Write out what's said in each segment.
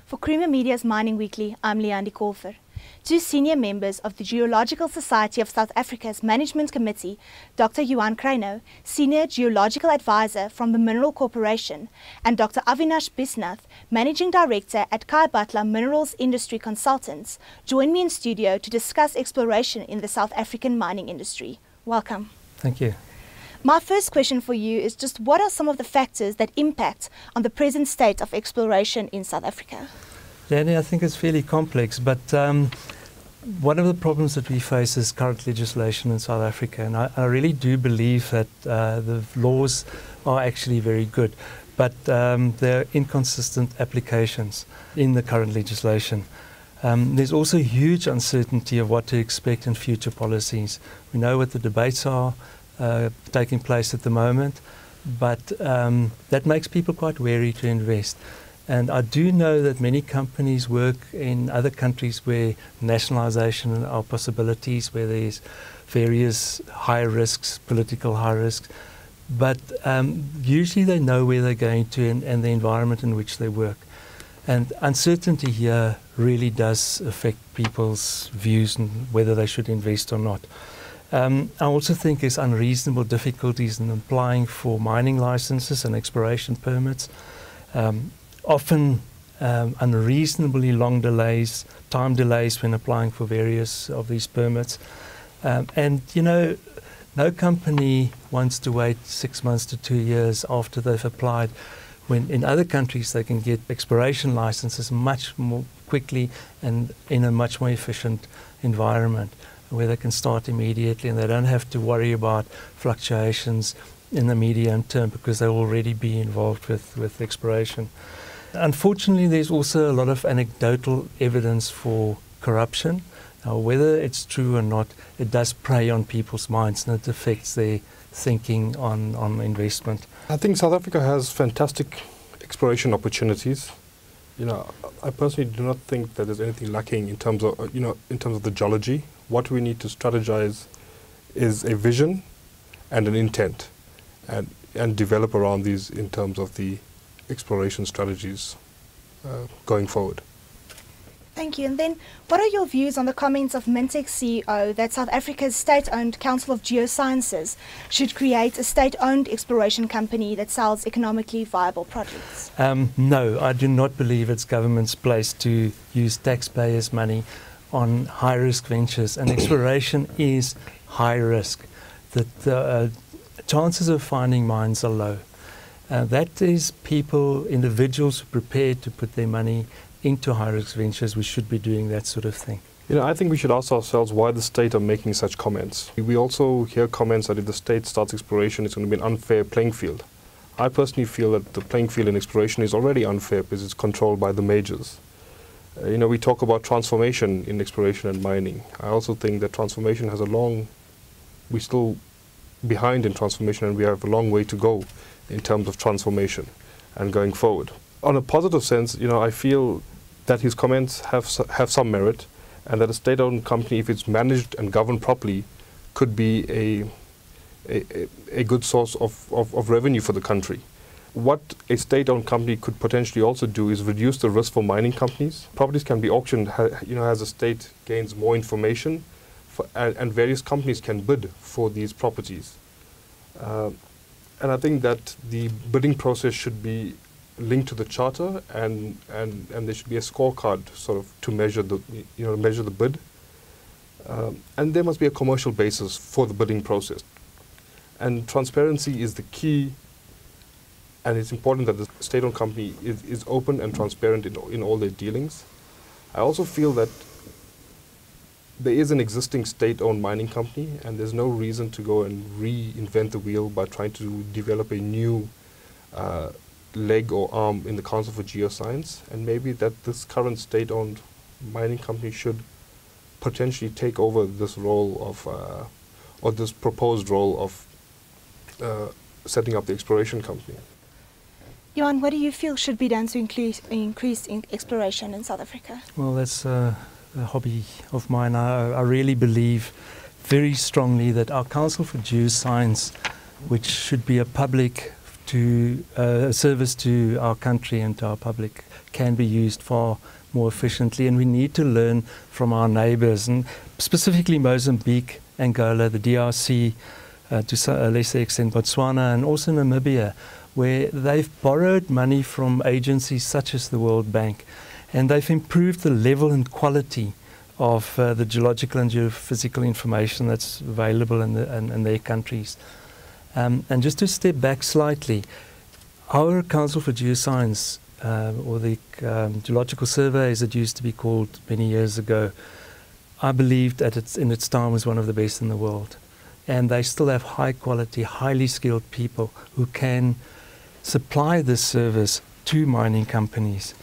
For Creamer Media's Mining Weekly, I'm Leandi Korfer. Two senior members of the Geological Society of South Africa's Management Committee, Dr Johan Krynauw, Senior Geological Advisor from the Mineral Corporation, and Dr Avinash Bisnath, Managing Director at Kai Butler Minerals Industry Consultants, join me in studio to discuss exploration in the South African mining industry. Welcome. Thank you. My first question for you is just what are some of the factors that impact on the present state of exploration in South Africa? Danny, I think it's fairly complex, but one of the problems that we face is current legislation in South Africa, and I really do believe that the laws are actually very good, but there are inconsistent applications in the current legislation. There's also huge uncertainty of what to expect in future policies. We know what the debates are taking place at the moment, but that makes people quite wary to invest. And I do know that many companies work in other countries where nationalisation are possibilities, where there's various high risks, political high risks, but usually they know where they're going to and the environment in which they work. And uncertainty here really does affect people's views on whether they should invest or not. I also think there's unreasonable difficulties in applying for mining licenses and exploration permits. Often unreasonably long delays, time delays when applying for various of these permits. And you know, no company wants to wait 6 months to 2 years after they've applied, when in other countries they can get exploration licenses much more quickly and in a much more efficient environment, where they can start immediately and they don't have to worry about fluctuations in the medium term because they'll already be involved with exploration. Unfortunately, there's also a lot of anecdotal evidence for corruption. Now, whether it's true or not, it does prey on people's minds and it affects their thinking on investment. I think South Africa has fantastic exploration opportunities. You know, I personally do not think that there's anything lacking in terms of, in terms of the geology. What we need to strategize is a vision and an intent, and develop around these in terms of the exploration strategies going forward. Thank you. And then what are your views on the comments of Mintek CEO that South Africa's state-owned Council of Geosciences should create a state-owned exploration company that sells economically viable projects? No, I do not believe it's government's place to use taxpayers' money on high-risk ventures, and exploration is high risk. The chances of finding mines are low. That is individuals who are prepared to put their money into high-risk ventures. We should be doing that sort of thing. You know, I think we should ask ourselves why the state are making such comments. We also hear comments that if the state starts exploration, it's going to be an unfair playing field. I personally feel that the playing field in exploration is already unfair because it's controlled by the majors. You know, we talk about transformation in exploration and mining. I also think that transformation has we're still behind in transformation, and we have a long way to go in terms of transformation and going forward. On a positive sense, you know, I feel that his comments have some merit, and that a state-owned company, if it's managed and governed properly, could be a good source of revenue for the country. What a state-owned company could potentially also do is reduce the risk for mining companies. Properties can be auctioned, as the state gains more information, and various companies can bid for these properties. And I think that the bidding process should be linked to the charter, and there should be a scorecard sort of to measure the bid. And there must be a commercial basis for the bidding process. And transparency is the key. And it's important that the state-owned company is open and transparent in all their dealings. I also feel that there is an existing state-owned mining company, and there's no reason to go and reinvent the wheel by trying to develop a new leg or arm in the Council for Geoscience. And maybe that this current state-owned mining company should potentially take over this role of, or this proposed role of setting up the exploration company. Johan, what do you feel should be done to increase exploration in South Africa? Well, that's a hobby of mine. I really believe very strongly that our Council for Geoscience, which should be a public to service to our country and to our public can be used far more efficiently, and we need to learn from our neighbours, and specifically Mozambique, Angola, the DRC, to a lesser extent Botswana, and also Namibia, where they've borrowed money from agencies such as the World Bank, and they've improved the level and quality of the geological and geophysical information that's available in their countries. And just to step back slightly, our Council for Geoscience, or the Geological Survey as it used to be called many years ago, I believe that in its time was one of the best in the world. And they still have high quality, highly skilled people who can supply this service to mining companies.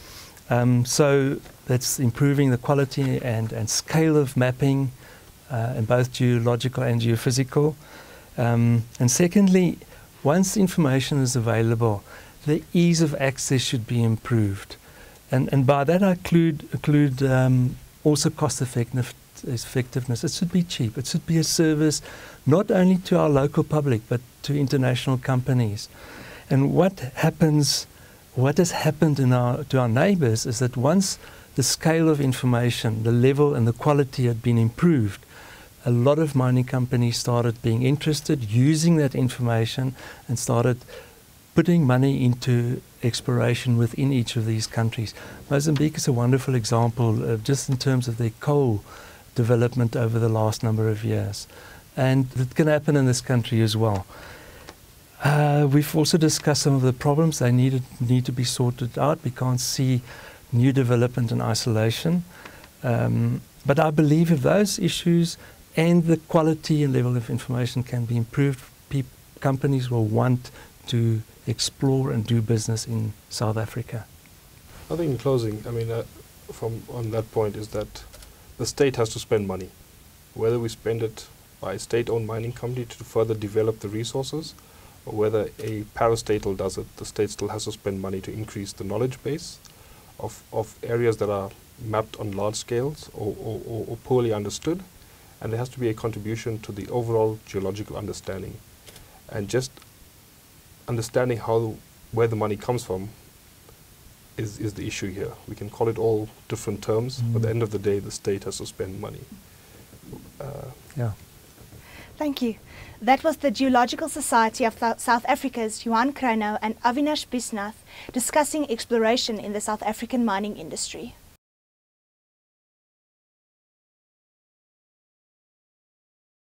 So that's improving the quality and scale of mapping in both geological and geophysical. And secondly, once information is available, the ease of access should be improved. And by that I include also cost effectiveness. It should be cheap. It should be a service not only to our local public but to international companies. And what has happened to our neighbours is that once the scale of information, the level and the quality had been improved, a lot of mining companies started being interested, using that information, and started putting money into exploration within each of these countries. Mozambique is a wonderful example, just in terms of their coal development over the last number of years. And it can happen in this country as well. We've also discussed some of the problems. They need to be sorted out. We can't see new development in isolation. But I believe if those issues and the quality and level of information can be improved, companies will want to explore and do business in South Africa. I think in closing, on that point is that the state has to spend money, whether we spend it by a state-owned mining company to further develop the resources, or whether a parastatal does it, the state still has to spend money to increase the knowledge base of areas that are mapped on large scales or poorly understood, and there has to be a contribution to the overall geological understanding. And just understanding where the money comes from is the issue here. We can call it all different terms, but at the end of the day, the state has to spend money. Yeah. Thank you. That was the Geological Society of South Africa's Johan Krynauw and Avinash Bisnath discussing exploration in the South African mining industry.